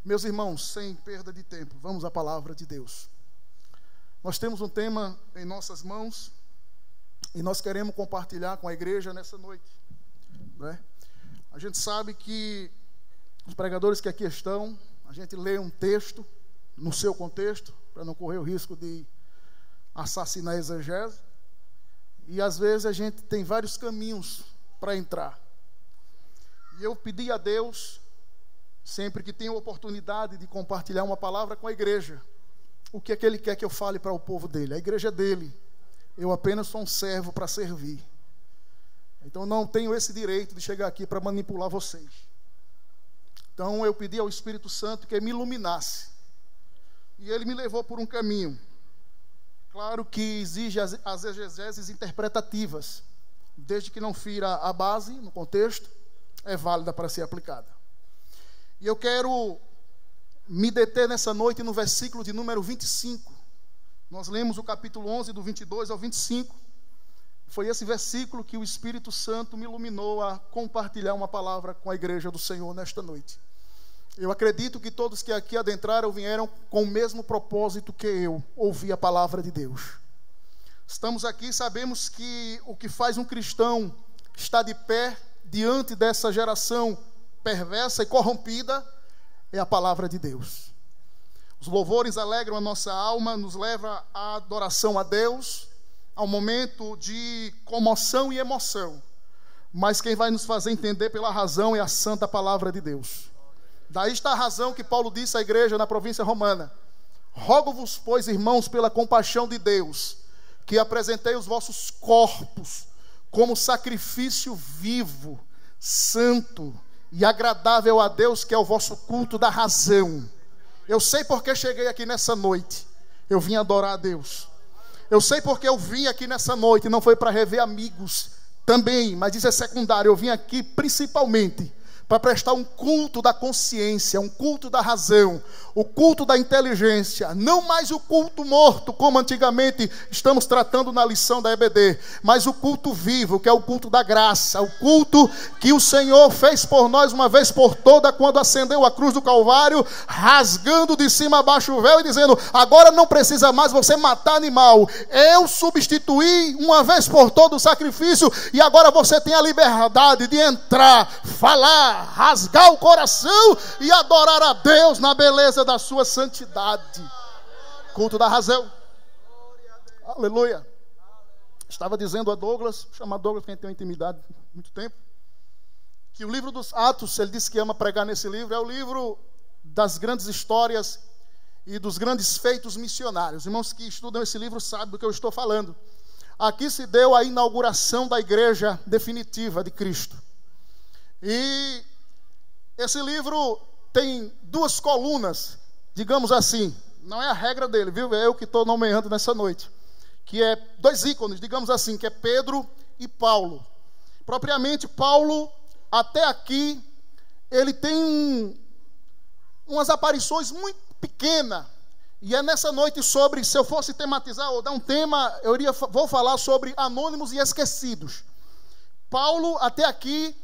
Meus irmãos, sem perda de tempo, vamos à palavra de Deus. Nós temos um tema em nossas mãos e nós queremos compartilhar com a igreja nessa noite, né? A gente sabe que os pregadores que aqui estão, a gente lê um texto no seu contexto, para não correr o risco de assassinar a exegese, e às vezes a gente tem vários caminhos para entrar. E eu pedi a Deus, sempre que tenho oportunidade de compartilhar uma palavra com a igreja, o que é que Ele quer que eu fale para o povo dele? A igreja é dele, eu apenas sou um servo para servir. Então não tenho esse direito de chegar aqui para manipular vocês. Então eu pedi ao Espírito Santo que me iluminasse, e Ele me levou por um caminho. Claro que exige as exegeses interpretativas, desde que não fira a base no contexto, é válida para ser aplicada. E eu quero me deter nessa noite no versículo de número 25. Nós lemos o capítulo 11, do 22 ao 25. Foi esse versículo que o Espírito Santo me iluminou a compartilhar uma palavra com a igreja do Senhor nesta noite. Eu acredito que todos que aqui adentraram vieram com o mesmo propósito que eu, ouvir a palavra de Deus. Estamos aqui, sabemos que o que faz um cristão estar de pé diante dessa geração perversa e corrompida é a palavra de Deus. Os louvores alegram a nossa alma, nos leva à adoração a Deus, ao momento de comoção e emoção. Mas quem vai nos fazer entender pela razão é a santa palavra de Deus. Daí está a razão que Paulo disse à igreja na província romana: rogo-vos, pois, irmãos, pela compaixão de Deus, que apresentei os vossos corpos como sacrifício vivo, santo e agradável a Deus, que é o vosso culto da razão. Eu sei porque cheguei aqui nessa noite. Eu vim adorar a Deus. Eu sei porque eu vim aqui nessa noite. Não foi para rever amigos também, mas isso é secundário. Eu vim aqui principalmente para prestar um culto da consciência, um culto da razão, o culto da inteligência, não mais o culto morto, como antigamente estamos tratando na lição da EBD, mas o culto vivo, que é o culto da graça, o culto que o Senhor fez por nós uma vez por toda, quando acendeu a cruz do Calvário, rasgando de cima a baixo o véu e dizendo: agora não precisa mais você matar animal, eu substituí uma vez por todo o sacrifício, e agora você tem a liberdade de entrar, falar, rasgar o coração e adorar a Deus na beleza da sua santidade. Culto da razão. Aleluia. Estava dizendo a Douglas, chama Douglas, quem tem uma intimidade há muito tempo, que o livro dos Atos, ele disse que ama pregar nesse livro, é o livro das grandes histórias e dos grandes feitos missionários. Os irmãos que estudam esse livro sabem do que eu estou falando. Aqui se deu a inauguração da igreja definitiva de Cristo. E esse livro tem duas colunas, digamos assim, não é a regra dele, viu? É eu que estou nomeando nessa noite, que é dois ícones, digamos assim, que é Pedro e Paulo. Propriamente, Paulo, até aqui, ele tem umas aparições muito pequenas, e é nessa noite sobre, se eu fosse tematizar ou dar um tema, vou falar sobre anônimos e esquecidos. Paulo, até aqui,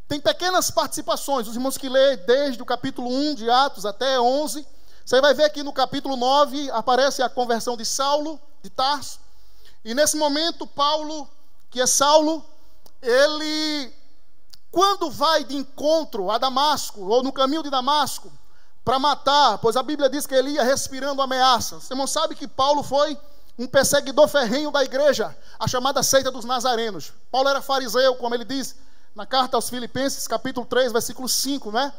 tem pequenas participações. Os irmãos que lêem desde o capítulo 1 de Atos até 11, você vai ver que no capítulo 9 aparece a conversão de Saulo, de Tarso. E nesse momento, Paulo, que é Saulo, ele, quando vai de encontro a Damasco, ou no caminho de Damasco, para matar, pois a Bíblia diz que ele ia respirando ameaças. Você não sabe que Paulo foi um perseguidor ferrenho da igreja, a chamada seita dos nazarenos. Paulo era fariseu, como ele diz na carta aos Filipenses, capítulo 3, versículo 5, né?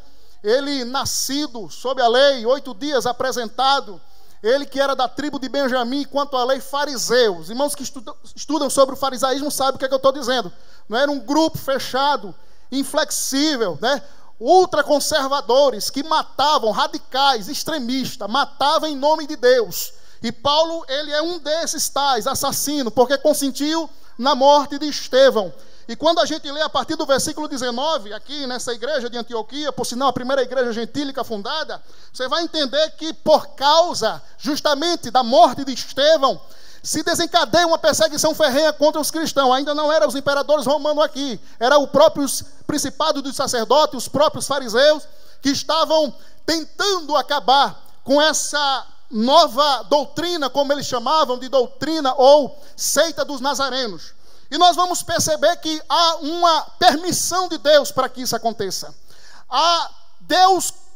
Ele, nascido sob a lei, 8 dias apresentado, ele que era da tribo de Benjamim, quanto à lei, fariseu. Os irmãos que estudam sobre o farisaísmo sabem o que é que eu estou dizendo. Não era um grupo fechado, inflexível, né? Ultraconservadores, que matavam, radicais, extremistas, matavam em nome de Deus. E Paulo, ele é um desses tais, assassino, porque consentiu na morte de Estevão. E quando a gente lê a partir do versículo 19, aqui nessa igreja de Antioquia, por sinal a primeira igreja gentílica fundada, você vai entender que por causa justamente da morte de Estevão, se desencadeia uma perseguição ferrenha contra os cristãos. Ainda não eram os imperadores romanos aqui, era o próprio principado dos sacerdotes, os próprios fariseus, que estavam tentando acabar com essa nova doutrina, como eles chamavam de doutrina ou seita dos nazarenos. E nós vamos perceber que há uma permissão de Deus para que isso aconteça.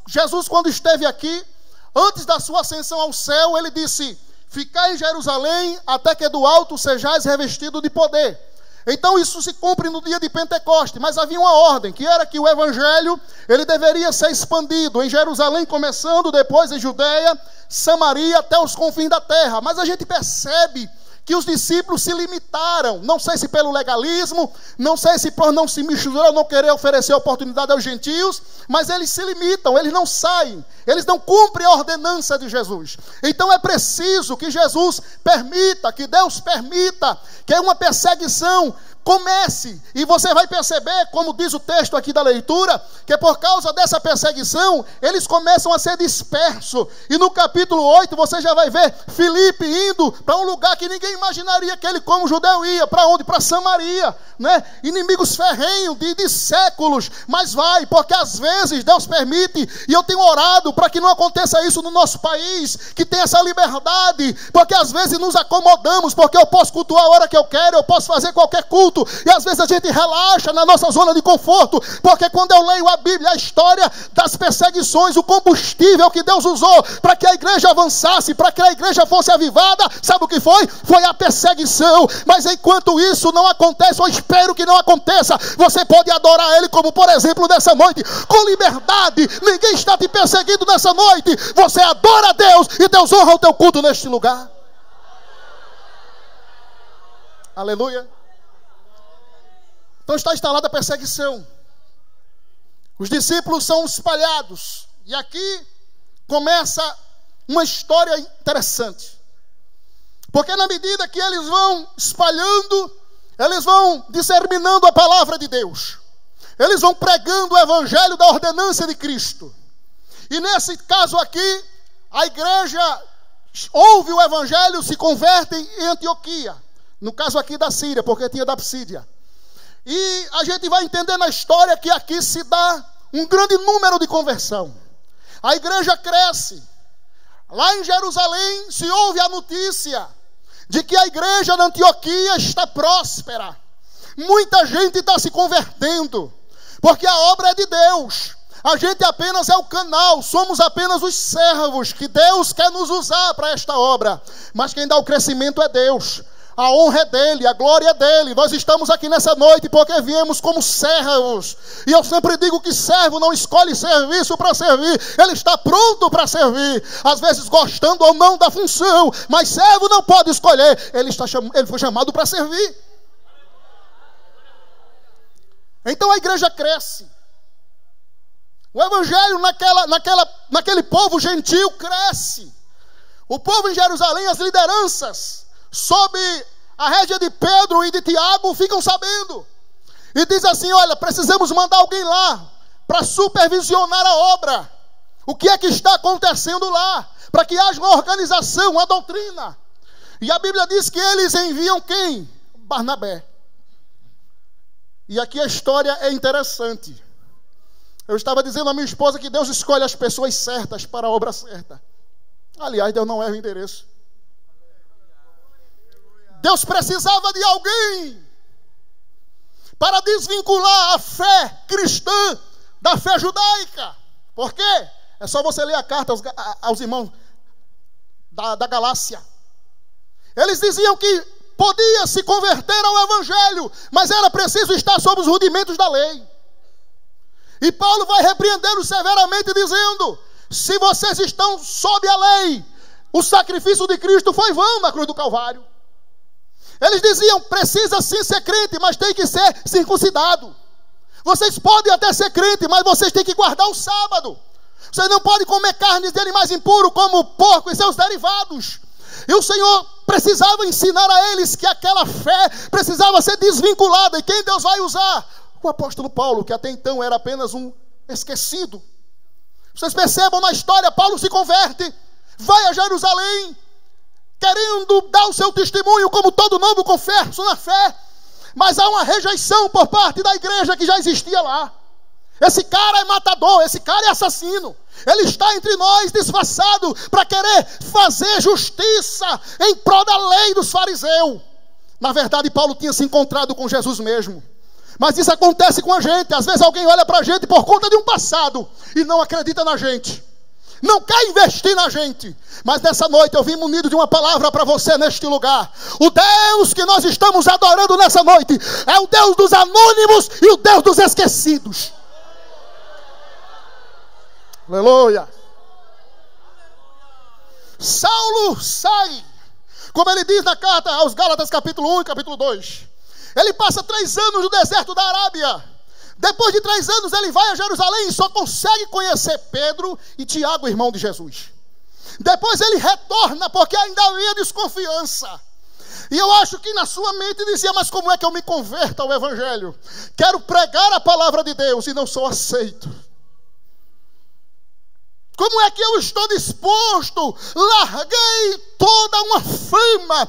Jesus, quando esteve aqui, antes da sua ascensão ao céu, ele disse: ficai em Jerusalém até que do alto sejais revestido de poder. Então isso se cumpre no dia de Pentecoste, mas havia uma ordem, que era que o evangelho, ele deveria ser expandido em Jerusalém, começando, depois em Judeia, Samaria, até os confins da terra. Mas a gente percebe que os discípulos se limitaram, não sei se pelo legalismo, não sei se por não se misturar, não querer oferecer oportunidade aos gentios, mas eles se limitam, eles não saem, eles não cumprem a ordenança de Jesus. Então é preciso que Jesus permita, que Deus permita que uma perseguição comece, e você vai perceber, como diz o texto aqui da leitura, que por causa dessa perseguição, eles começam a ser dispersos, e no capítulo 8 você já vai ver Filipe indo para um lugar que ninguém imaginaria que ele como judeu ia, para onde? Para Samaria, né? Inimigos ferrenhos de séculos, mas vai, porque às vezes Deus permite, e eu tenho orado para que não aconteça isso no nosso país, que tenha essa liberdade, porque às vezes nos acomodamos, porque eu posso cultuar a hora que eu quero, eu posso fazer qualquer culto, e às vezes a gente relaxa na nossa zona de conforto, porque quando eu leio a Bíblia, a história das perseguições, o combustível que Deus usou para que a igreja avançasse, para que a igreja fosse avivada, sabe o que foi? Foi a perseguição. Mas enquanto isso não acontece, eu espero que não aconteça, você pode adorar Ele, como por exemplo nessa noite, com liberdade. Ninguém está te perseguindo nessa noite, você adora a Deus, e Deus honra o teu culto neste lugar. Aleluia. Então está instalada a perseguição. Os discípulos são espalhados. E aqui começa uma história interessante. Porque na medida que eles vão espalhando, eles vão disseminando a palavra de Deus. Eles vão pregando o evangelho da ordenança de Cristo. E nesse caso aqui, a igreja ouve o evangelho, se converte em Antioquia. No caso aqui da Síria, porque tinha da Psídia. E a gente vai entender na história que aqui se dá um grande número de conversão. A igreja cresce. Lá em Jerusalém se ouve a notícia de que a igreja da Antioquia está próspera. Muita gente está se convertendo, porque a obra é de Deus. A gente apenas é o canal, somos apenas os servos que Deus quer nos usar para esta obra. Mas quem dá o crescimento é Deus. A honra é dele, a glória é dele. Nós estamos aqui nessa noite porque viemos como servos. E eu sempre digo que servo não escolhe serviço para servir. Ele está pronto para servir. Às vezes gostando ou não da função. Mas servo não pode escolher. Ele foi chamado para servir. Então a igreja cresce. O evangelho naquele povo gentil cresce. O povo em Jerusalém, as lideranças sob a rédea de Pedro e de Tiago ficam sabendo. E diz assim: olha, precisamos mandar alguém lá para supervisionar a obra. O que é que está acontecendo lá? Para que haja uma organização, uma doutrina. E a Bíblia diz que eles enviam quem? Barnabé. E aqui a história é interessante. Eu estava dizendo à minha esposa que Deus escolhe as pessoas certas para a obra certa. Aliás, Deus não erra o endereço. Deus precisava de alguém para desvincular a fé cristã da fé judaica. Por quê? É só você ler a carta aos irmãos da Galácia. Eles diziam que podia se converter ao evangelho, mas era preciso estar sob os rudimentos da lei. E Paulo vai repreendê-los severamente, dizendo: se vocês estão sob a lei, o sacrifício de Cristo foi vão na cruz do Calvário. Eles diziam: precisa sim ser crente, mas tem que ser circuncidado. Vocês podem até ser crente, mas vocês têm que guardar o sábado. Vocês não podem comer carnes de animais impuros, como o porco e seus derivados. E o Senhor precisava ensinar a eles que aquela fé precisava ser desvinculada. E quem Deus vai usar? O apóstolo Paulo, que até então era apenas um esquecido. Vocês percebam na história, Paulo se converte, vai a Jerusalém, querendo dar o seu testemunho como todo novo converso na fé. Mas há uma rejeição por parte da igreja que já existia lá. Esse cara é matador, esse cara é assassino. Ele está entre nós disfarçado para querer fazer justiça em prol da lei dos fariseus. Na verdade, Paulo tinha se encontrado com Jesus mesmo. Mas isso acontece com a gente. Às vezes alguém olha para a gente por conta de um passado e não acredita na gente, não quer investir na gente. Mas nessa noite eu vim munido de uma palavra para você neste lugar. O Deus que nós estamos adorando nessa noite é o Deus dos anônimos e o Deus dos esquecidos. Aleluia. Saulo sai, como ele diz na carta aos Gálatas capítulo 1 e capítulo 2. Ele passa 3 anos no deserto da Arábia. Depois de 3 anos ele vai a Jerusalém e só consegue conhecer Pedro e Tiago, irmão de Jesus. Depois ele retorna porque ainda havia desconfiança. E eu acho que na sua mente dizia: mas como é que eu me converto ao Evangelho? Quero pregar a palavra de Deus e não sou aceito. Como é que eu estou disposto? Larguei toda uma fama,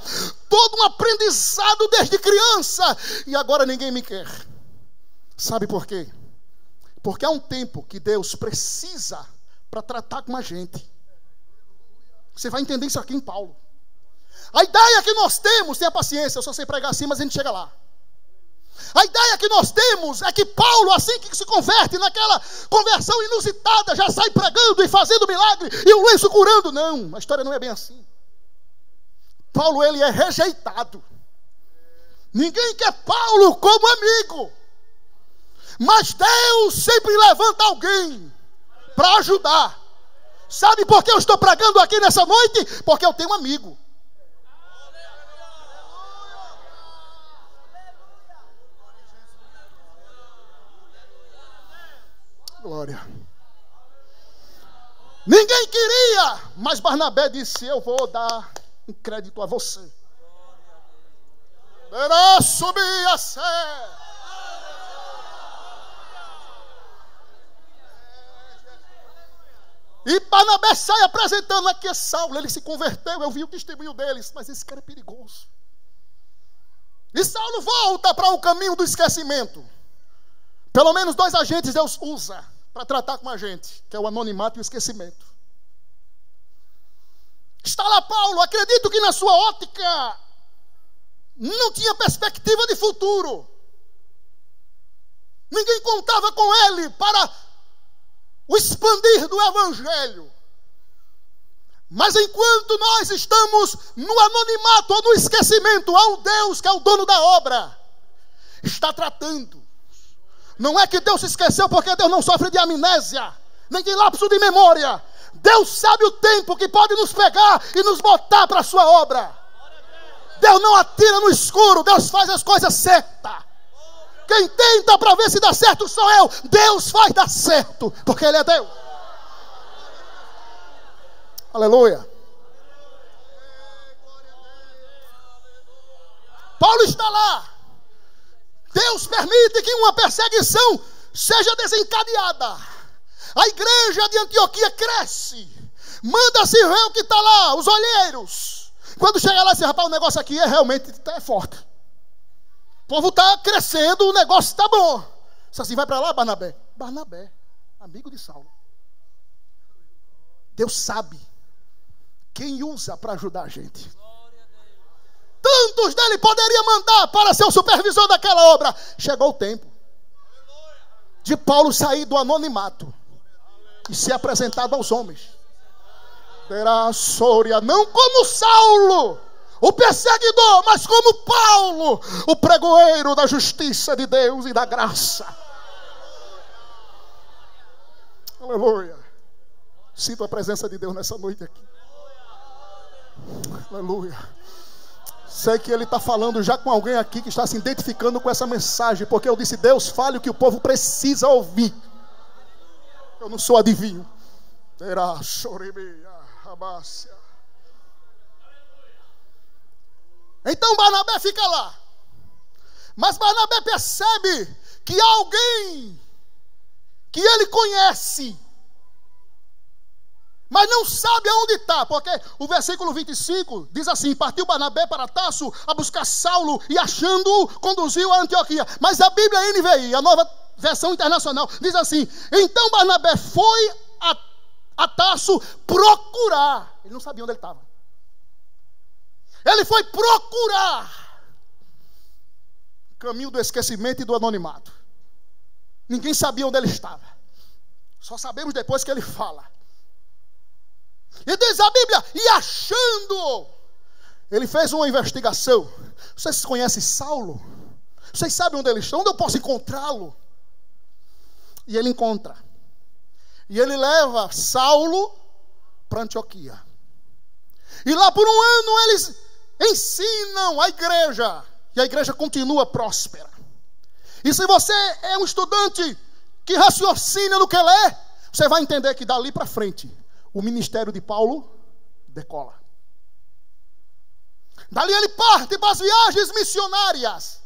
todo um aprendizado desde criança e agora ninguém me quer. Sabe por quê? Porque há um tempo que Deus precisa para tratar com a gente. Você vai entender isso aqui em Paulo. A ideia que nós temos, tenha paciência, eu só sei pregar assim, mas a gente chega lá. A ideia que nós temos é que Paulo, assim que se converte, naquela conversão inusitada, já sai pregando e fazendo milagre e o lenço curando. Não, a história não é bem assim. Paulo, ele é rejeitado. Ninguém quer Paulo como amigo. Mas Deus sempre levanta alguém para ajudar. Sabe por que eu estou pregando aqui nessa noite? Porque eu tenho um amigo. Glória. Ninguém queria, mas Barnabé disse: eu vou dar um crédito a você. Verá subir a sé. E Barnabé sai apresentando: aqui é Saulo, ele se converteu, eu vi o testemunho deles, mas esse cara é perigoso. E Saulo volta para o caminho do esquecimento. Pelo menos 2 agentes Deus usa para tratar com a gente, que é o anonimato e o esquecimento. Está lá Paulo, acredito que na sua ótica não tinha perspectiva de futuro. Ninguém contava com ele para o expandir do Evangelho. Mas enquanto nós estamos no anonimato ou no esquecimento, há um Deus que é o dono da obra, está tratando. Não é que Deus se esqueceu, porque Deus não sofre de amnésia, nem de lapso de memória. Deus sabe o tempo que pode nos pegar e nos botar para a sua obra. Deus não atira no escuro, Deus faz as coisas certas. Quem tenta para ver se dá certo sou eu. Deus faz dar certo, porque Ele é Deus. Aleluia. Paulo está lá. Deus permite que uma perseguição seja desencadeada. A igreja de Antioquia cresce. Manda-se ver o que está lá, os olheiros. Quando chega lá, diz: rapaz, o negócio aqui realmente é forte. O povo está crescendo, o negócio está bom. Diz assim: vai para lá, Barnabé. Barnabé, amigo de Saulo. Deus sabe quem usa para ajudar a gente. Tantos dele poderia mandar para ser o supervisor daquela obra. Chegou o tempo de Paulo sair do anonimato e ser apresentado aos homens. Terá Sória, não como Saulo, o perseguidor, mas como Paulo, o pregoeiro da justiça de Deus e da graça. Aleluia. Sinto a presença de Deus nessa noite aqui. Aleluia. Sei que Ele está falando já com alguém aqui que está se identificando com essa mensagem, porque eu disse: Deus, fale o que o povo precisa ouvir. Eu não sou adivinho. Então Barnabé fica lá. Mas Barnabé percebe que há alguém que ele conhece, mas não sabe aonde está, porque o versículo 25 diz assim: partiu Barnabé para Tarso a buscar Saulo e achando-o conduziu a Antioquia. Mas a Bíblia NVI, a nova versão internacional, diz assim: então Barnabé foi a Tarso procurar. Ele não sabia onde ele estava. Ele foi procurar o caminho do esquecimento e do anonimato. Ninguém sabia onde ele estava. Só sabemos depois que ele fala. E diz a Bíblia, e achando, ele fez uma investigação. Vocês conhecem Saulo? Vocês sabem onde ele está? Onde eu posso encontrá-lo? E ele encontra. E ele leva Saulo para Antioquia. E lá por um ano eles ensinam a igreja. E a igreja continua próspera. E se você é um estudante que raciocina no que lê, você vai entender que dali para frente o ministério de Paulo decola. Dali ele parte para as viagens missionárias.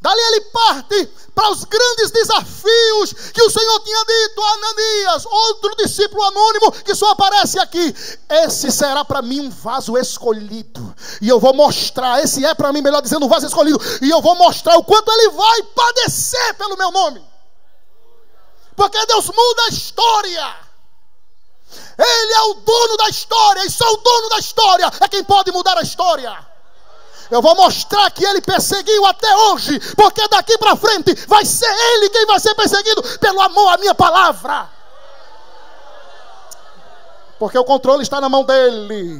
Dali ele parte para os grandes desafios que o Senhor tinha dito a Ananias, outro discípulo anônimo que só aparece aqui. Esse será para mim um vaso escolhido. E eu vou mostrar, esse é para mim, melhor dizendo, um vaso escolhido. E eu vou mostrar o quanto ele vai padecer pelo meu nome. Porque Deus muda a história. Ele é o dono da história. E só o dono da história é quem pode mudar a história. Eu vou mostrar que ele perseguiu até hoje, porque daqui para frente vai ser ele quem vai ser perseguido pelo amor à minha palavra. Porque o controle está na mão dele.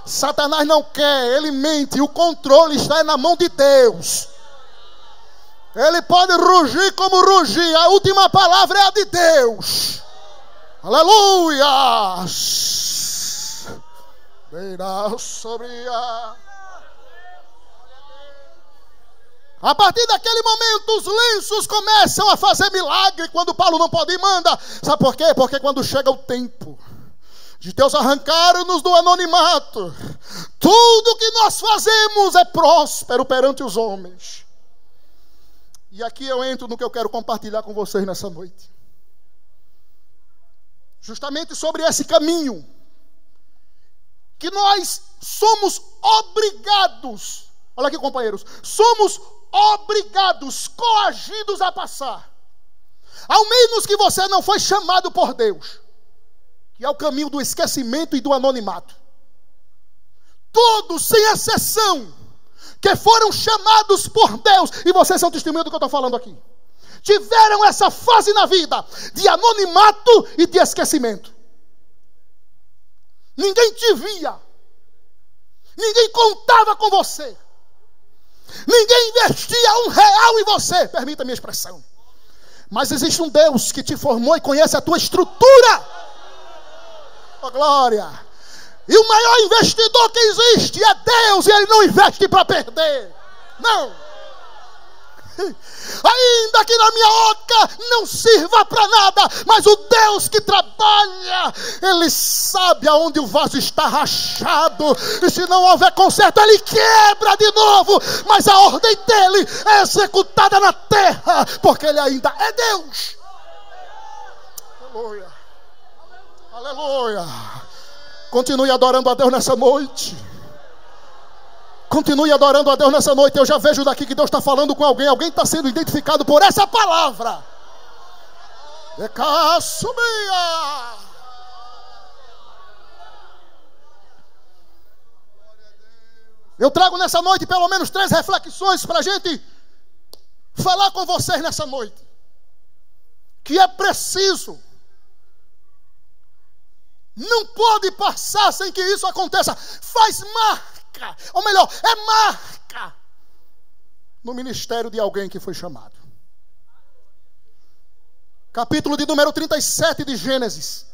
Satanás não quer, ele mente. O controle está na mão de Deus. Ele pode rugir como rugir. A última palavra é a de Deus. Aleluia. Virá sobre a partir daquele momento, os lenços começam a fazer milagre. Quando Paulo não pode ir, manda. Sabe por quê? Porque quando chega o tempo de Deus arrancar-nos do anonimato, tudo que nós fazemos é próspero perante os homens. E aqui eu entro no que eu quero compartilhar com vocês nessa noite. Justamente sobre esse caminho que nós somos obrigados. Olha aqui, companheiros. Somos obrigados, coagidos a passar. Ao menos que você não foi chamado por Deus, que é o caminho do esquecimento e do anonimato. Todos, sem exceção, que foram chamados por Deus, e vocês são testemunha do que eu estou falando aqui, tiveram essa fase na vida de anonimato e de esquecimento. Ninguém te via, ninguém contava com você, ninguém investia R$1 em você, permita a minha expressão. Mas existe um Deus que te formou e conhece a tua estrutura. Oh, glória! E o maior investidor que existe é Deus, e Ele não investe para perder. Não. Ainda que na minha ótica não sirva para nada, mas o Deus que trabalha, Ele sabe aonde o vaso está rachado, e se não houver conserto, Ele quebra de novo, mas a ordem dele é executada na terra, porque Ele ainda é Deus. Aleluia, aleluia. Continue adorando a Deus nessa noite. Continue adorando a Deus nessa noite. Eu já vejo daqui que Deus está falando com alguém. Alguém está sendo identificado por essa palavra. Eu trago nessa noite pelo menos 3 reflexões para a gente falar com vocês nessa noite. Que é preciso. Não pode passar sem que isso aconteça. Faz marca. Ou melhor, é marca no ministério de alguém que foi chamado. Capítulo de número 37 de Gênesis.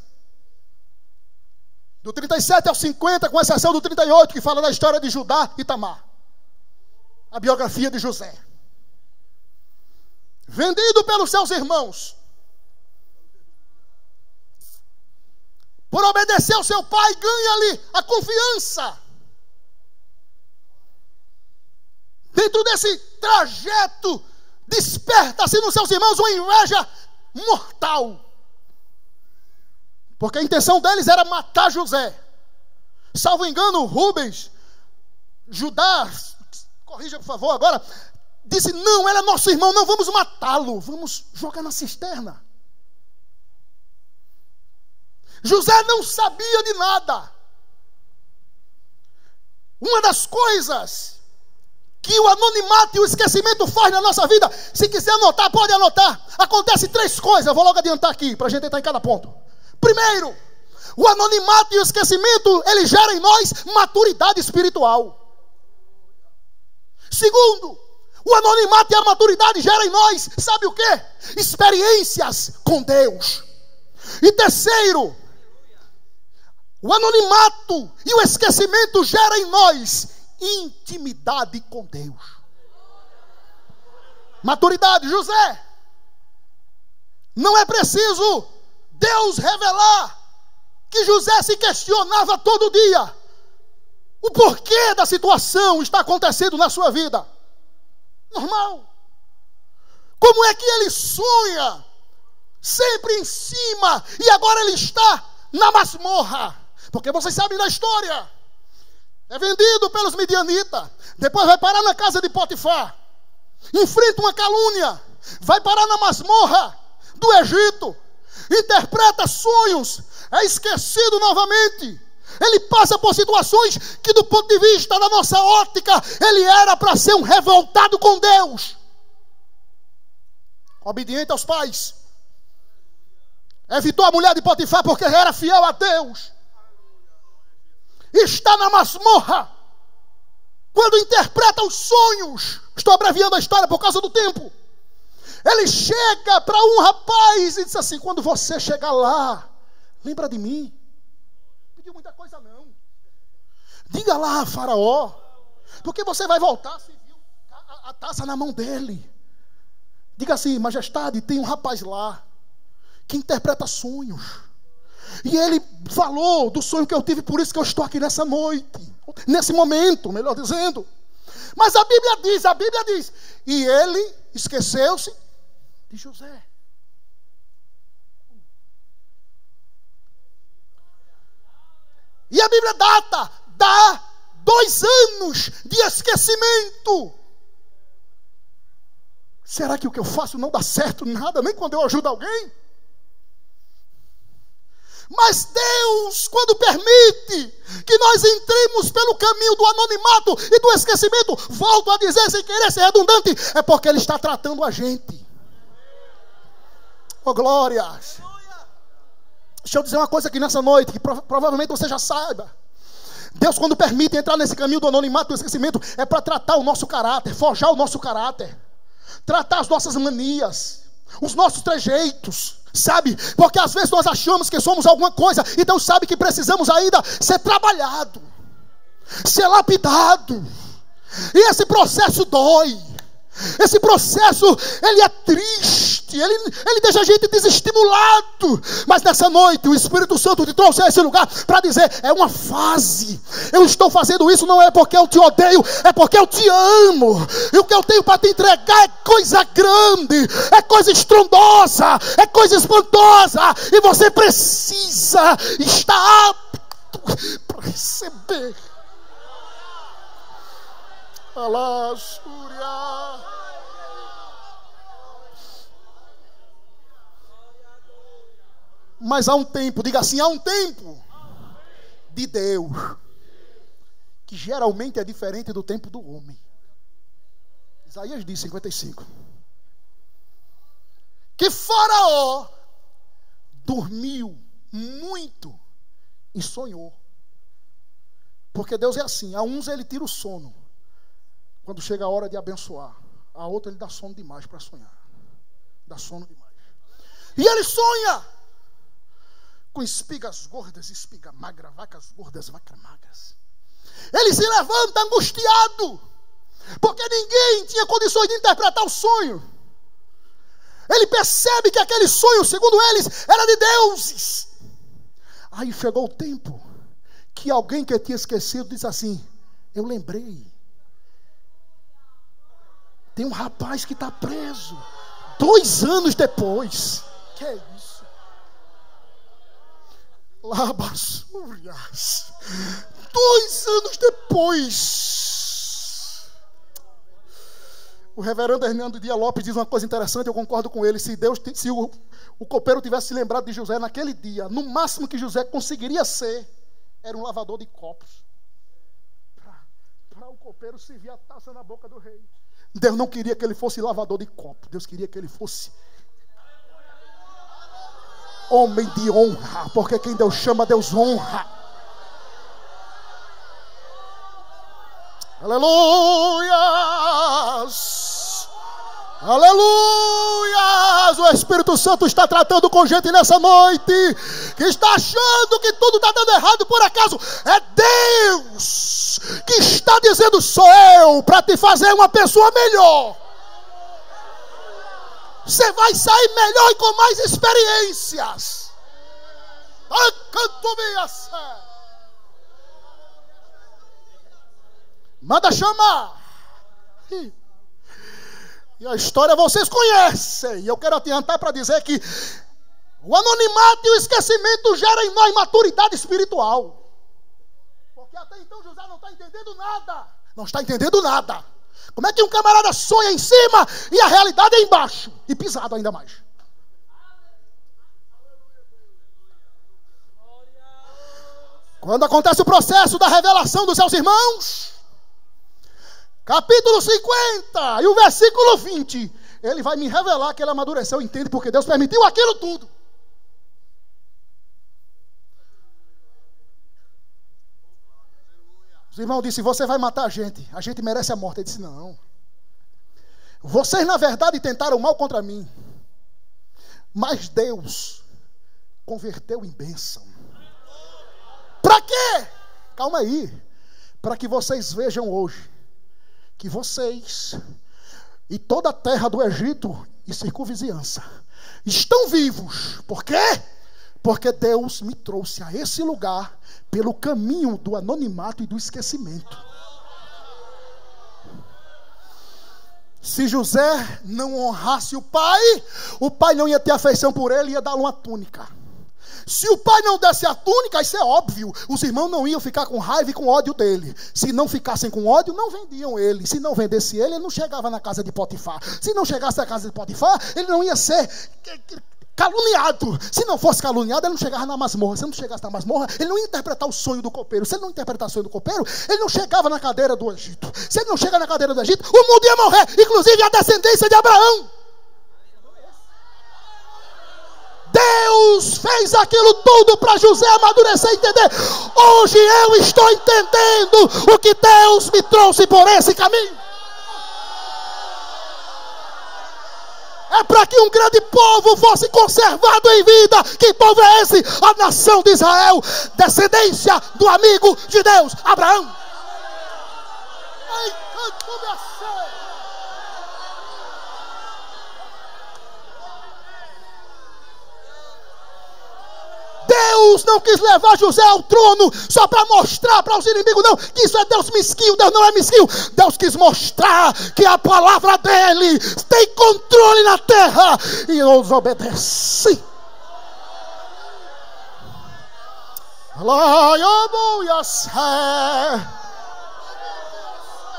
Do 37 ao 50, com exceção do 38, que fala da história de Judá e Tamar. A biografia de José. Vendido pelos seus irmãos. Por obedecer ao seu pai, ganha ali a confiança. Dentro desse trajeto, desperta-se nos seus irmãos uma inveja mortal. Porque a intenção deles era matar José. Salvo engano, Rubens, Judá, corrija por favor agora, disse: não, ele é nosso irmão, não vamos matá-lo, vamos jogar na cisterna. José não sabia de nada. Uma das coisas que o anonimato e o esquecimento faz na nossa vida, se quiser anotar, pode anotar. Acontece 3 coisas, eu vou logo adiantar aqui, para a gente entrar em cada ponto. Primeiro, o anonimato e o esquecimento, ele gera em nós maturidade espiritual. Segundo, o anonimato e a maturidade gera em nós, sabe o quê? Experiências com Deus. E terceiro, o anonimato e o esquecimento gera em nós intimidade com Deus. Maturidade, José. Não é preciso Deus revelar que José se questionava todo dia o porquê da situação está acontecendo na sua vida. Normal. Como é que ele sonha sempre em cima e agora ele está na masmorra? Porque vocês sabem da história. É vendido pelos midianitas, depois vai parar na casa de Potifar, enfrenta uma calúnia, vai parar na masmorra do Egito, interpreta sonhos, é esquecido novamente. Ele passa por situações que, do ponto de vista da nossa ótica, ele era para ser um revoltado com Deus, obediente aos pais. Evitou a mulher de Potifar porque era fiel a Deus. Está na masmorra quando interpreta os sonhos. Estou abreviando a história por causa do tempo. Ele chega para um rapaz e diz assim: quando você chegar lá, lembra de mim. Não pediu muita coisa não. Diga lá a Faraó, porque você vai voltar, se viu a taça na mão dele. Diga assim: majestade, tem um rapaz lá que interpreta sonhos. E ele falou do sonho que eu tive, por isso que eu estou aqui nessa noite, nesse momento, melhor dizendo. Mas a Bíblia diz, e ele esqueceu-se de José. E a Bíblia dá 2 anos de esquecimento. Será que o que eu faço não dá certo nada, nem quando eu ajudo alguém? Mas Deus, quando permite que nós entremos pelo caminho do anonimato e do esquecimento, volto a dizer sem querer ser redundante, é porque Ele está tratando a gente. Oh, glórias. Deixa eu dizer uma coisa aqui nessa noite, que provavelmente você já saiba. Deus, quando permite entrar nesse caminho do anonimato e do esquecimento, é para tratar o nosso caráter, forjar o nosso caráter, tratar as nossas manias, os nossos trejeitos, sabe? Porque às vezes nós achamos que somos alguma coisa e Deus sabe que precisamos ainda ser trabalhado, ser lapidado. E esse processo dói. Esse processo, ele é triste, ele deixa a gente desestimulado. Mas nessa noite o Espírito Santo te trouxe a esse lugar para dizer: é uma fase. Eu estou fazendo isso não é porque eu te odeio, é porque eu te amo. E o que eu tenho para te entregar é coisa grande, é coisa estrondosa, é coisa espantosa. E você precisa estar apto para receber. Mas há um tempo, diga assim, há um tempo de Deus que geralmente é diferente do tempo do homem. Isaías diz 55 que Faraó dormiu muito e sonhou. Porque Deus é assim, a uns ele tira o sono quando chega a hora de abençoar, a outra ele dá sono demais para sonhar. Dá sono demais. E ele sonha com espigas gordas, espiga magra, vacas gordas, vacas magras. Ele se levanta angustiado, porque ninguém tinha condições de interpretar o sonho. Ele percebe que aquele sonho, segundo eles, era de deuses. Aí chegou o tempo que alguém que tinha esquecido disse assim: eu lembrei. Tem um rapaz que está preso 2 anos depois. Que é isso? Labassúrias. 2 anos depois. O reverendo Hernando Dias Lopes diz uma coisa interessante, eu concordo com ele. Se o copeiro tivesse se lembrado de José naquele dia, no máximo que José conseguiria ser, era um lavador de copos. Para o copeiro servir a taça na boca do rei. Deus não queria que ele fosse lavador de copos. Deus queria que ele fosse homem de honra. Porque quem Deus chama, Deus honra. Aleluias! Aleluias! O Espírito Santo está tratando com gente nessa noite que está achando que tudo está dando errado por acaso. É Deus que está dizendo: sou eu para te fazer uma pessoa melhor. Você vai sair melhor e com mais experiências. Manda chamar. E a história vocês conhecem. E eu quero adiantar para dizer que o anonimato e o esquecimento geram em nós maturidade espiritual. Porque até então José não está entendendo nada. Não está entendendo nada. Como é que um camarada sonha em cima e a realidade é embaixo? E pisado ainda mais. Quando acontece o processo da revelação dos seus irmãos, capítulo 50 e o versículo 20, ele vai me revelar que ele amadureceu, entende? Porque Deus permitiu aquilo tudo. Os irmãos disseram: você vai matar a gente merece a morte. Ele disse: não, vocês na verdade tentaram mal contra mim, mas Deus converteu em bênção. Para quê? Calma aí. Para que vocês vejam hoje que vocês e toda a terra do Egito e circunvizinhança estão vivos. Por quê? Porque Deus me trouxe a esse lugar pelo caminho do anonimato e do esquecimento. Se José não honrasse o pai não ia ter afeição por ele, ia dar uma túnica. Se o pai não desse a túnica, isso é óbvio, os irmãos não iam ficar com raiva e com ódio dele. Se não ficassem com ódio, não vendiam ele. Se não vendesse ele, ele não chegava na casa de Potifar. Se não chegasse na casa de Potifar, ele não ia ser caluniado. Se não fosse caluniado, ele não chegava na masmorra. Se ele não chegasse na masmorra, ele não ia interpretar o sonho do copeiro. Se ele não interpretar o sonho do copeiro, ele não chegava na cadeira do Egito. Se ele não chega na cadeira do Egito, o mundo ia morrer, inclusive a descendência de Abraão. Deus fez aquilo tudo para José amadurecer e entender. Hoje eu estou entendendo o que Deus me trouxe por esse caminho. É para que um grande povo fosse conservado em vida. Que povo é esse? A nação de Israel, descendência do amigo de Deus, Abraão. Ai, canto me achei. Deus não quis levar José ao trono só para mostrar para os inimigos, não, que isso é Deus mesquinho. Deus não é mesquinho. Deus quis mostrar que a palavra dele tem controle na terra e nos obedece.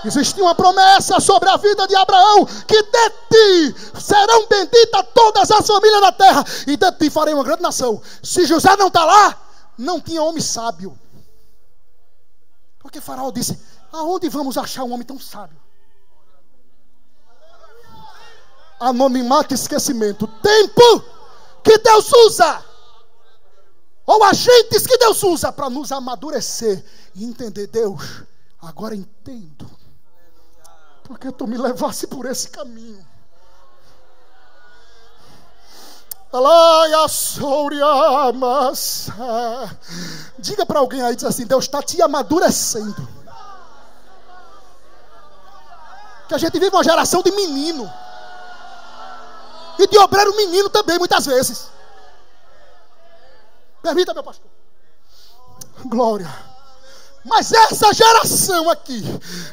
Existia uma promessa sobre a vida de Abraão, que de ti serão benditas todas as famílias da terra, e de ti farei uma grande nação. Se José não está lá, não tinha homem sábio. Porque Faraó disse: aonde vamos achar um homem tão sábio? Anonimato e esquecimento. Tempo que Deus usa, ou agentes que Deus usa para nos amadurecer e entender. Deus, agora entendo porque tu me levasse por esse caminho. Diga para alguém aí, diz assim: Deus está te amadurecendo. Que a gente vive uma geração de menino, e de obreiro menino também, muitas vezes. Permita, meu pastor. Glória. Mas essa geração aqui,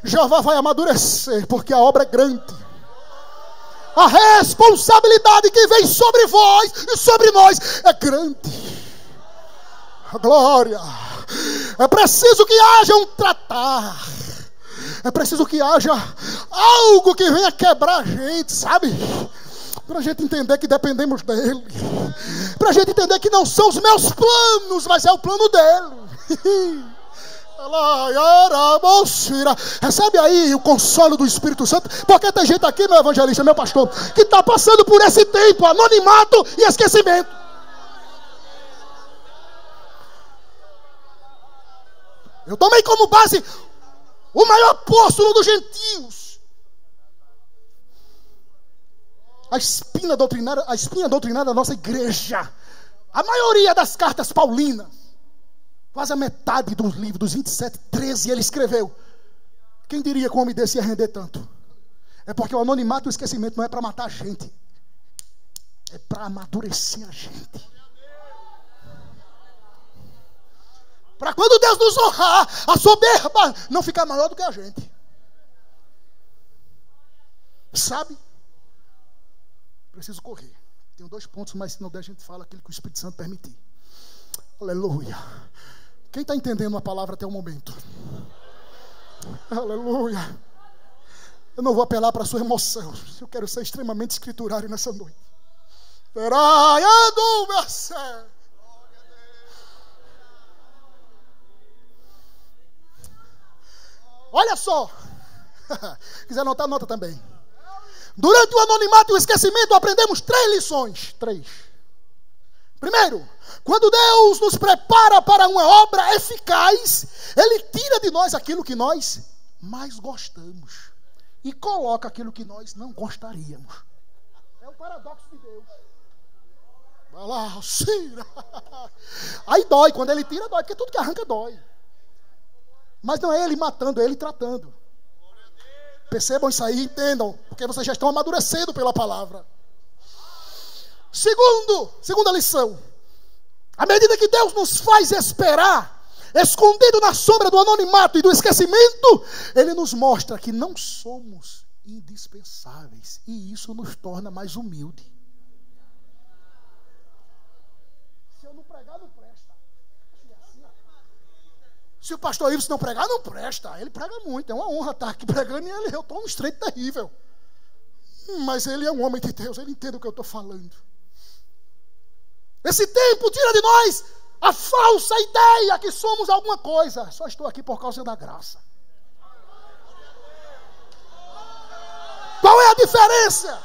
Jeová vai amadurecer, porque a obra é grande. A responsabilidade que vem sobre vós e sobre nós é grande. A glória. É preciso que haja um tratar. É preciso que haja Algo que venha quebrar a gente, sabe? Para a gente entender que dependemos dele. Para a gente entender que não são os meus planos, mas é o plano dele. Recebe aí o consolo do Espírito Santo. Porque tem gente aqui, meu evangelista, meu pastor, que está passando por esse tempo, anonimato e esquecimento. Eu tomei como base o maior apóstolo dos gentios. A espinha doutrinária da nossa igreja. A maioria das cartas paulinas, quase a metade dos livros, dos 27, 13, ele escreveu. Quem diria que um homem desse ia render tanto? É porque o anonimato e o esquecimento não é para matar a gente, é para amadurecer a gente. Para quando Deus nos honrar, a soberba não ficar maior do que a gente. Sabe? Preciso correr. Tenho 2 pontos, mas se não der a gente fala aquilo que o Espírito Santo permitir. Aleluia. Quem está entendendo a palavra até o momento? Aleluia. Eu não vou apelar para a sua emoção. Eu quero ser extremamente escriturário nessa noite. Olha só. Quiser anotar, anota também. Durante o anonimato e o esquecimento, aprendemos 3 lições. 3. Primeiro, quando Deus nos prepara para uma obra eficaz, Ele tira de nós aquilo que nós mais gostamos e coloca aquilo que nós não gostaríamos. É o paradoxo de Deus. Vai lá, tira. Aí dói, quando Ele tira, dói, porque tudo que arranca dói. Mas não é Ele matando, é Ele tratando. Percebam isso aí, entendam, porque vocês já estão amadurecendo pela palavra. Segunda lição. À medida que Deus nos faz esperar, escondido na sombra do anonimato e do esquecimento, Ele nos mostra que não somos indispensáveis. E isso nos torna mais humildes. Se eu não pregar, não presta. Se o pastor Ives não pregar, não presta. Ele prega muito, é uma honra estar aqui pregando. E eu estou num estreito terrível. Mas ele é um homem de Deus, ele entende o que eu estou falando. Esse tempo tira de nós a falsa ideia que somos alguma coisa. Só estou aqui por causa da graça. Qual é a diferença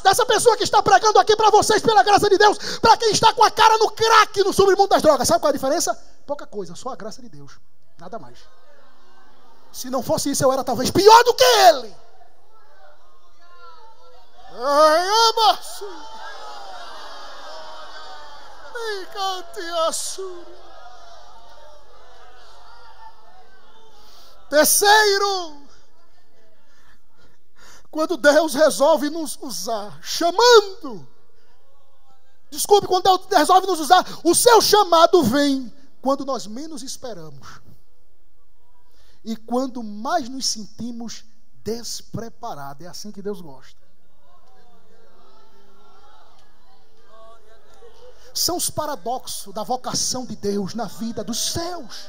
dessa pessoa que está pregando aqui para vocês pela graça de Deus, para quem está com a cara no crack no submundo das drogas? Sabe qual é a diferença? Pouca coisa, só a graça de Deus, nada mais. Se não fosse isso, eu era talvez pior do que ele. Terceiro, quando Deus resolve nos usar, quando Deus resolve nos usar, o seu chamado vem quando nós menos esperamos e quando mais nos sentimos despreparados. É assim que Deus gosta. São os paradoxos da vocação de Deus na vida dos céus.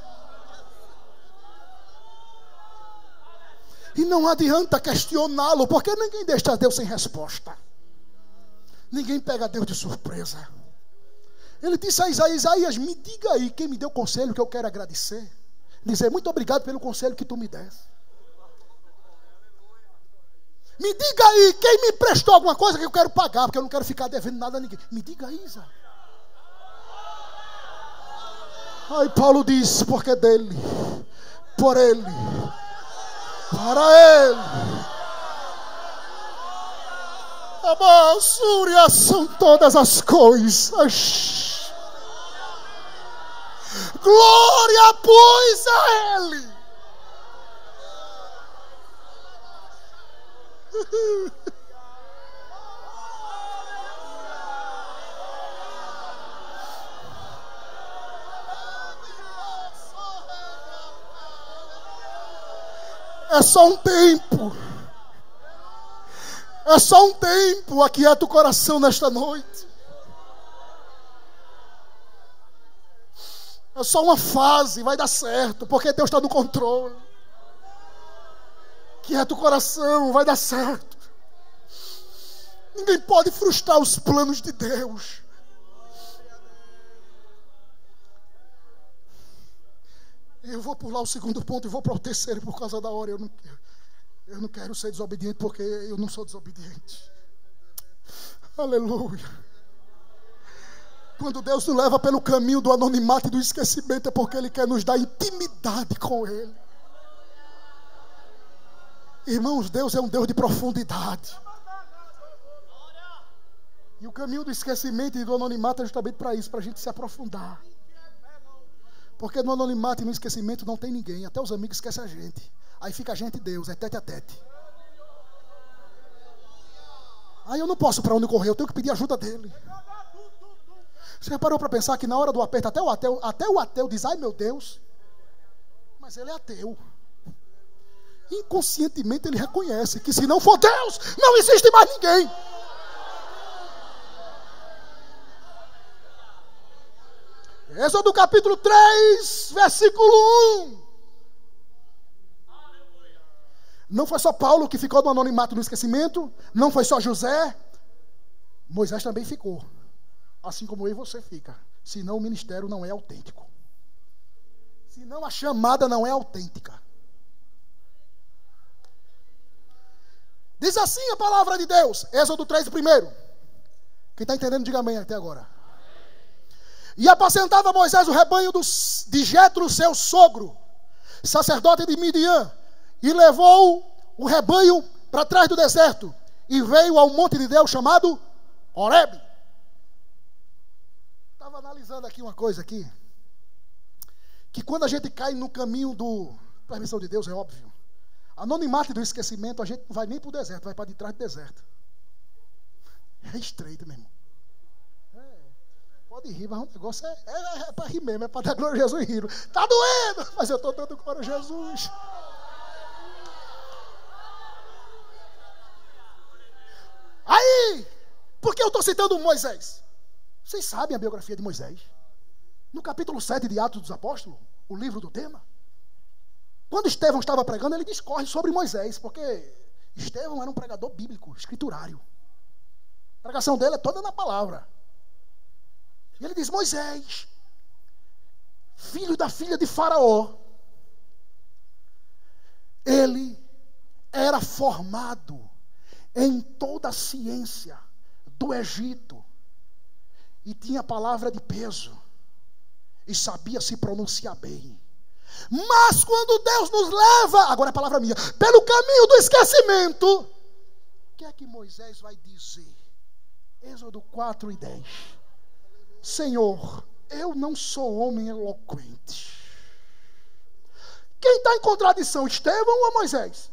E não adianta questioná-lo, porque ninguém deixa Deus sem resposta. Ninguém pega Deus de surpresa. Ele disse a Isaías: me diga aí quem me deu o conselho que eu quero agradecer. Dizer muito obrigado pelo conselho que tu me deste. Me diga aí quem me prestou alguma coisa que eu quero pagar, porque eu não quero ficar devendo nada a ninguém. Me diga aí, Isaías. Aí Paulo diz: porque dele, por ele, para ele, a basúria são todas as coisas. Glória, pois, a ele. É só um tempo. É só um tempo. Aquieta o coração nesta noite. É só uma fase. Vai dar certo. Porque Deus está no controle. Aquieta o coração, vai dar certo. Ninguém pode frustrar os planos de Deus. Eu vou pular o segundo ponto e vou para o terceiro por causa da hora. Eu não quero ser desobediente porque eu não sou desobediente. Aleluia. Quando Deus nos leva pelo caminho do anonimato e do esquecimento, é porque Ele quer nos dar intimidade com Ele. Irmãos, Deus é um Deus de profundidade. E o caminho do esquecimento e do anonimato é justamente para isso, para a gente se aprofundar. Porque no anonimato e no esquecimento não tem ninguém. Até os amigos esquecem a gente. Aí fica a gente e Deus, é tete a tete. Aí eu não posso para onde correr, eu tenho que pedir ajuda dele. Você parou para pensar que na hora do aperto, até o ateu diz, ai meu Deus. Mas ele é ateu. Inconscientemente ele reconhece que se não for Deus, não existe mais ninguém. Êxodo capítulo 3, versículo 1. Não foi só Paulo que ficou no anonimato, no esquecimento. Não foi só José. Moisés também ficou. Assim como eu e você fica. Senão o ministério não é autêntico. Senão a chamada não é autêntica. Diz assim a palavra de Deus. Êxodo 3, primeiro. Quem está entendendo, diga amém até agora. E apacentava Moisés o rebanho de Jetro, seu sogro, sacerdote de Midian, e levou o rebanho para trás do deserto, e veio ao monte de Deus chamado Horebe. Estava analisando aqui uma coisa aqui, que quando a gente cai no caminho do permissão de Deus, é óbvio, anonimato e do esquecimento, a gente não vai nem para o deserto, vai para de trás do deserto. É estreito, meu irmão. Pode rir, mas o negócio é para rir mesmo, é para dar glória a Jesus e rir. Está doendo, mas eu estou dando glória a Jesus. Aí, por que eu estou citando Moisés? Vocês sabem a biografia de Moisés? No capítulo 7 de Atos dos Apóstolos, o livro do tema. Quando Estevão estava pregando, ele discorre sobre Moisés, porque Estevão era um pregador bíblico, escriturário. A pregação dele é toda na palavra. E ele diz, Moisés, filho da filha de Faraó, ele era formado em toda a ciência do Egito e tinha palavra de peso e sabia se pronunciar bem. Mas quando Deus nos leva, agora é a palavra minha, pelo caminho do esquecimento, o que é que Moisés vai dizer? Êxodo 4 e 10. Senhor, eu não sou homem eloquente. Quem está em contradição, Estevão ou Moisés?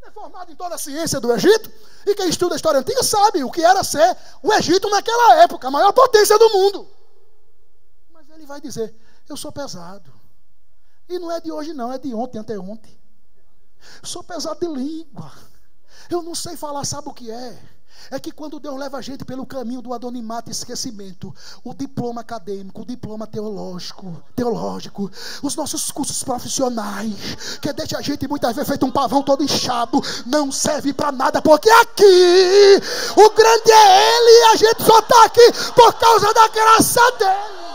É formado em toda a ciência do Egito, e quem estuda a história antiga sabe o que era ser o Egito naquela época, a maior potência do mundo. Mas ele vai dizer, eu sou pesado. E não é de hoje não, é de ontem, anteontem. Sou pesado de língua. Eu não sei falar, sabe o que é? É que quando Deus leva a gente pelo caminho do anonimato e esquecimento, o diploma acadêmico, o diploma teológico, os nossos cursos profissionais, que deixa a gente muitas vezes feito um pavão todo inchado, não serve para nada, porque aqui o grande é Ele e a gente só está aqui por causa da graça dEle.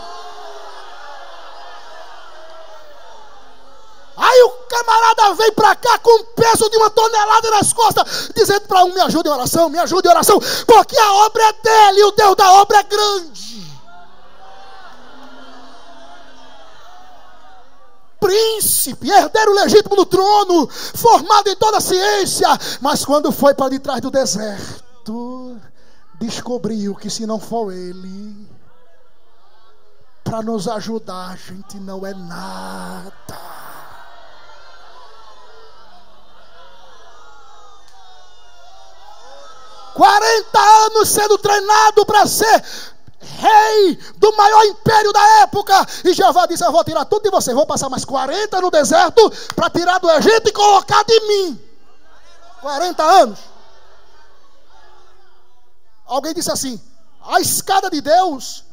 Aí o camarada vem para cá com o peso de 1 tonelada nas costas, dizendo para me ajude em oração, porque a obra é dele e o Deus da obra é grande. Príncipe, herdeiro legítimo do trono, formado em toda a ciência, mas quando foi para de trás do deserto, descobriu que se não for ele para nos ajudar, a gente não é nada. 40 anos sendo treinado para ser rei do maior império da época. E Jeová disse, eu vou tirar tudo de você. Vou passar mais 40 no deserto para tirar do Egito e colocar de mim. 40 anos. Alguém disse assim, a escada de Deus,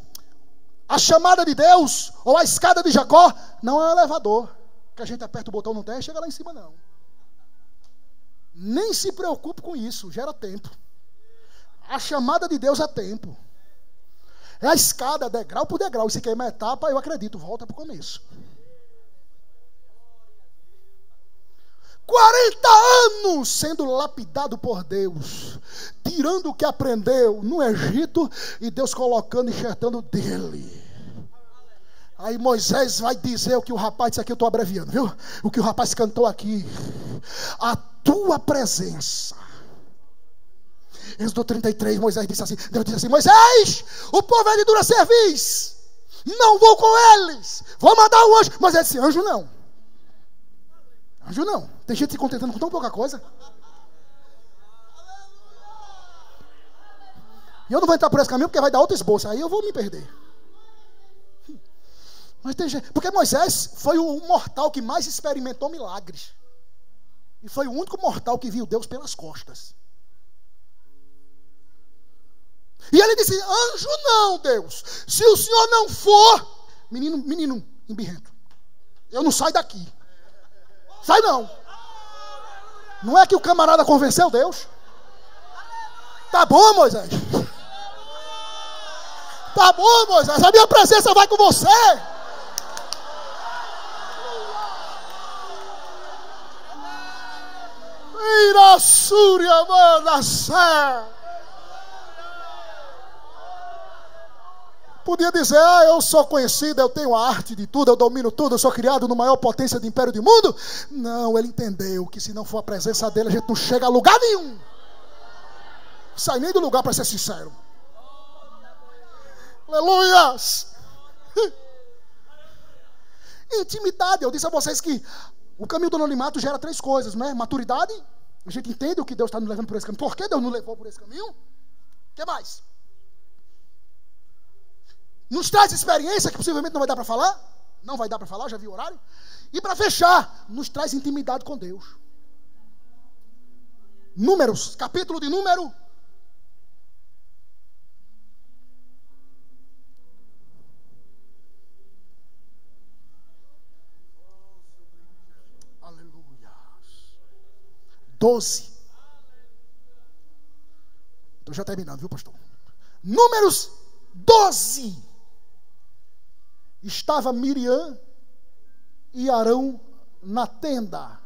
a chamada de Deus, ou a escada de Jacó, não é um elevador, que a gente aperta o botão no tem e chega lá em cima não. Nem se preocupe com isso, gera tempo. A chamada de Deus é tempo. É a escada, degrau por degrau. E se queimar etapa, eu acredito, volta para o começo. 40 anos sendo lapidado por Deus, tirando o que aprendeu no Egito e Deus colocando, enxertando dele. Aí Moisés vai dizer o que o rapaz, isso aqui eu estou abreviando, viu? O que o rapaz cantou aqui. A tua presença. Êxodo 33, Moisés disse assim, Deus disse assim: Moisés, o povo é de dura cerviz, não vou com eles, vou mandar um anjo. Moisés disse: anjo não. Anjo não. Tem gente se contentando com tão pouca coisa. E eu não vou entrar por esse caminho porque vai dar outro esboço. Aí eu vou me perder. Mas tem gente, porque Moisés foi o mortal que mais experimentou milagres. E foi o único mortal que viu Deus pelas costas. E ele disse: anjo não, Deus. Se o Senhor não for, menino embirrento, eu não saio daqui. Sai não. Não é que o camarada convenceu Deus? Tá bom, Moisés. Tá bom, Moisés. A minha presença vai com você. Irassúria, Manassé. Podia dizer: eu sou conhecido, eu tenho a arte de tudo, eu domino tudo, eu sou criado no maior potência de império do mundo. Não, ele entendeu que se não for a presença dele, a gente não chega a lugar nenhum. Sai nem do lugar, para ser sincero. Aleluias. Intimidade. Eu disse a vocês que o caminho do anonimato gera 3 coisas, né? Maturidade. A gente entende o que Deus está nos levando por esse caminho. Por que Deus nos levou por esse caminho? O que mais? Nos traz experiência, que possivelmente não vai dar para falar. Não vai dar para falar, já vi o horário. E para fechar, nos traz intimidade com Deus. Números, capítulo de número. Aleluia. 12. Estou já terminando, viu, pastor? Números 12. Estava Miriam e Arão na tenda.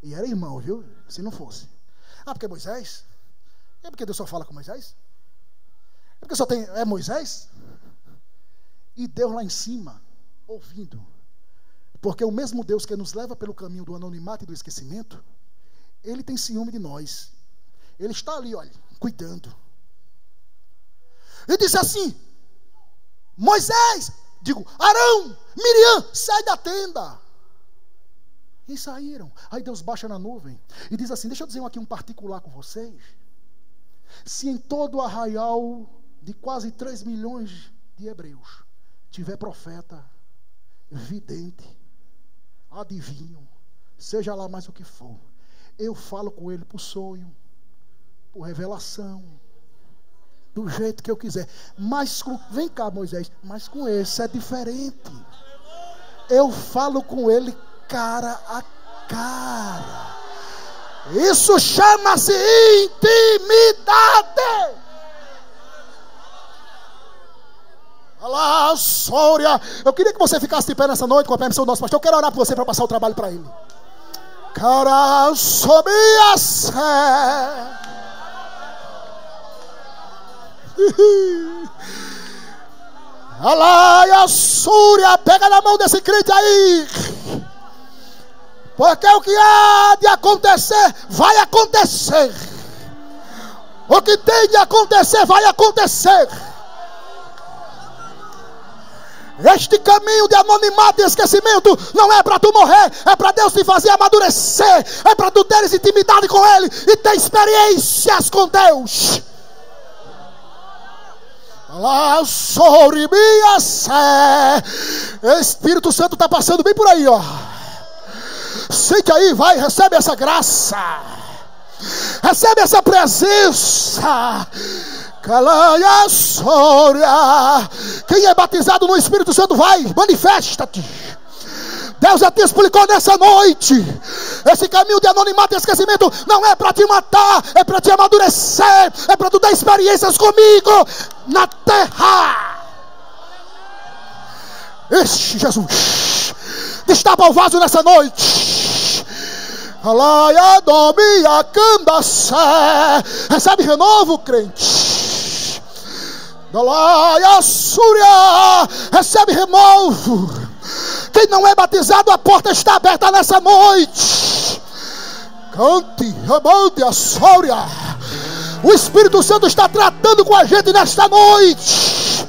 E era irmão, viu? Se não fosse. Ah, porque Moisés? É porque Deus só fala com Moisés? É porque só tem... É Moisés? E Deus lá em cima, ouvindo. Porque o mesmo Deus que nos leva pelo caminho do anonimato e do esquecimento, Ele tem ciúme de nós. Ele está ali, olha, cuidando. E disse assim: Moisés, Arão, Miriam, sai da tenda. E saíram. Aí Deus baixa na nuvem e diz assim: deixa eu dizer aqui um particular com vocês. Se em todo o arraial de quase 3 milhões de hebreus tiver profeta, vidente, adivinho, seja lá mais o que for, eu falo com ele por sonho, por revelação, do jeito que eu quiser. Mas vem cá, Moisés, mas com esse é diferente. Eu falo com ele cara a cara. Isso chama-se intimidade. Alá, Sória. Eu queria que você ficasse de pé nessa noite com a permissão do nosso pastor. Eu quero orar por você para passar o trabalho para ele. Cara, sobia sé. Alaia, Súria, pega na mão desse crente aí. Porque o que há de acontecer, vai acontecer. O que tem de acontecer, vai acontecer. Este caminho de anonimato e esquecimento não é para tu morrer, é para Deus te fazer amadurecer, é para tu teres intimidade com Ele e ter experiências com Deus. Lá, soribia, Espírito Santo está passando bem por aí, ó. Sente aí, vai, recebe essa graça, recebe essa presença. Calaia, Sória. Quem é batizado no Espírito Santo, vai, manifesta-te. Deus já te explicou nessa noite Esse caminho de anonimato e esquecimento não é para te matar, é para te amadurecer, é para tu dar experiências comigo na terra. Ixi, Jesus, destapa o vaso nessa noite. Recebe renovo, crente. Recebe renovo. Quem não é batizado, a porta está aberta nessa noite. Cante, amante, a sória. O Espírito Santo está tratando com a gente nesta noite.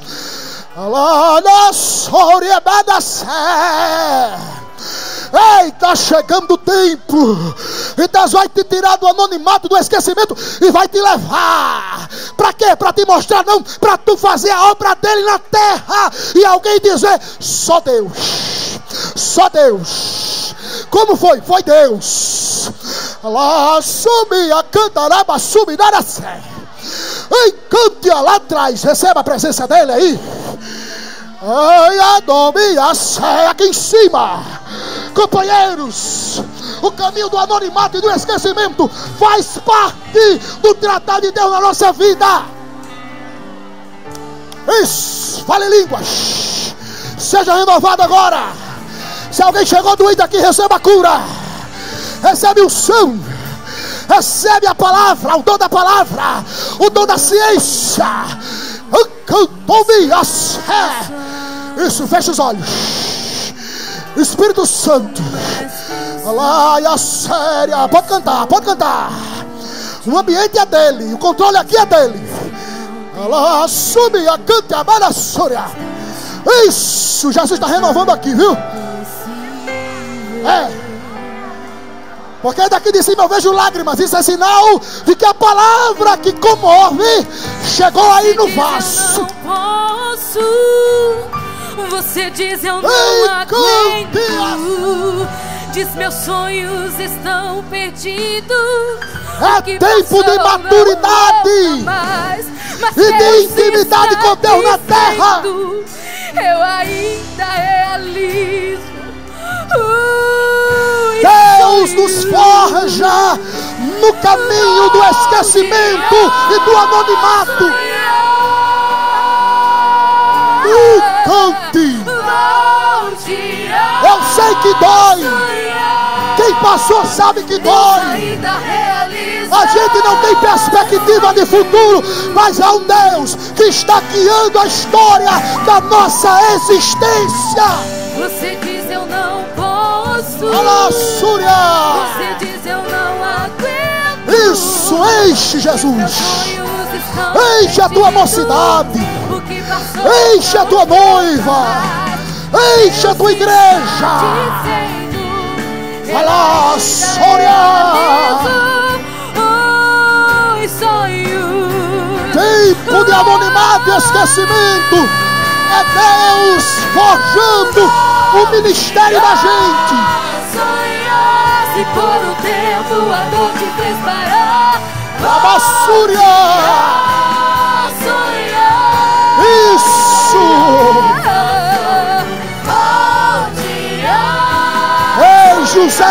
Ei, está chegando o tempo. E Deus vai te tirar do anonimato, do esquecimento, e vai te levar. Para quê? Para te mostrar, não, para tu fazer a obra dele na terra. E alguém dizer: só Deus. Só Deus. Como foi? Foi Deus. Lá subia, cantaraba, subirá sé. Ei, cante lá atrás. Receba a presença dele aí. Ai, adomia sé aqui em cima. Companheiros, o caminho do anonimato e do esquecimento faz parte do tratado de Deus na nossa vida. Isso, fale línguas. Seja renovado agora. Se alguém chegou doente aqui, receba a cura. Recebe o som. Recebe a palavra, o dom da palavra, o dom da ciência. Isso, fecha os olhos. Espírito Santo. Alaia séria. Pode cantar, pode cantar. O ambiente é dele, o controle aqui é dele. Alaia sube a canta a balaçoria. Isso, Jesus está renovando aqui, viu? É. Porque daqui de cima eu vejo lágrimas. Isso é sinal de que a palavra que comove chegou aí no vaso. Você diz eu não aguento. Diz meus sonhos estão perdidos. É tempo de maturidade e de intimidade com Deus na terra. Eu ainda realizo. Deus nos forja no caminho do esquecimento e do anonimato. Cante. Eu sei que dói. Quem passou sabe que dói. A gente não tem perspectiva de futuro, mas há um Deus que está guiando a história da nossa existência. Você diz eu não posso. Você diz eu não aguento. Isso, enche, Jesus. Enche a tua mocidade. Enche a tua noiva. Enche a tua igreja. Tempo de anonimato e esquecimento. É Deus forjando o ministério da gente. Se por um tempo a dor te fez parar. Isso. Ei, José,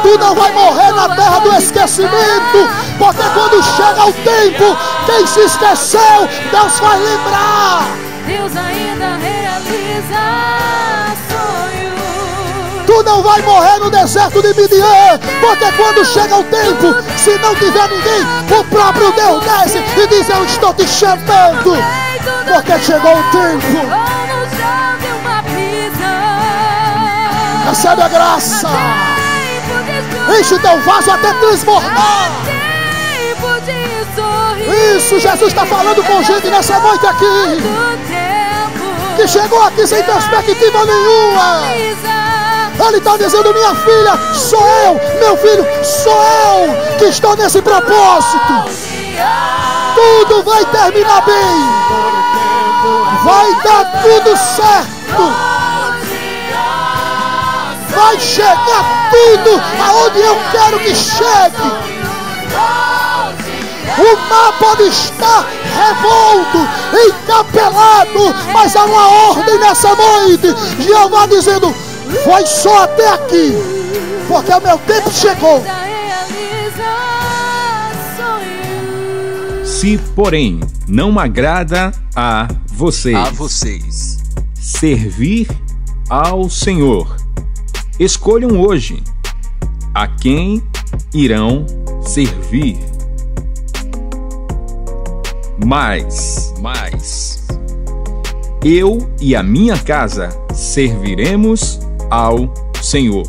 tu não vai morrer na terra do esquecimento, porque quando chega o tempo, quem se esqueceu, Deus vai lembrar. Deus ainda realiza sonhos. Tu não vai morrer no deserto de Midian, porque quando chega o tempo, se não tiver ninguém, o próprio Deus desce e diz: eu estou te chamando, porque chegou o tempo. Recebe a graça. Enche o teu vaso até transbordar. Isso, Jesus está falando com gente nessa noite aqui, que chegou aqui sem perspectiva nenhuma. Ele está dizendo: minha filha, sou eu, meu filho, sou eu que estou nesse propósito. Tudo vai terminar bem. Vai dar tudo certo. Vai chegar tudo aonde eu quero que chegue. O mar pode estar revolto, encapelado, mas há uma ordem nessa noite. Jeová dizendo: foi só até aqui. porque o meu tempo chegou. Se, porém, não agrada a vocês servir ao Senhor, escolham hoje a quem irão servir. Mas eu e a minha casa serviremos ao Senhor.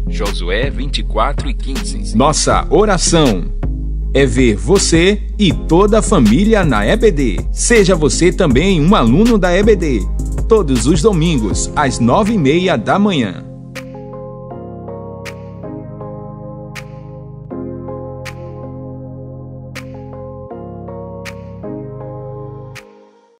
Josué 24:15. Nossa oração é ver você e toda a família na EBD. Seja você também um aluno da EBD. Todos os domingos, às 9:30 da manhã.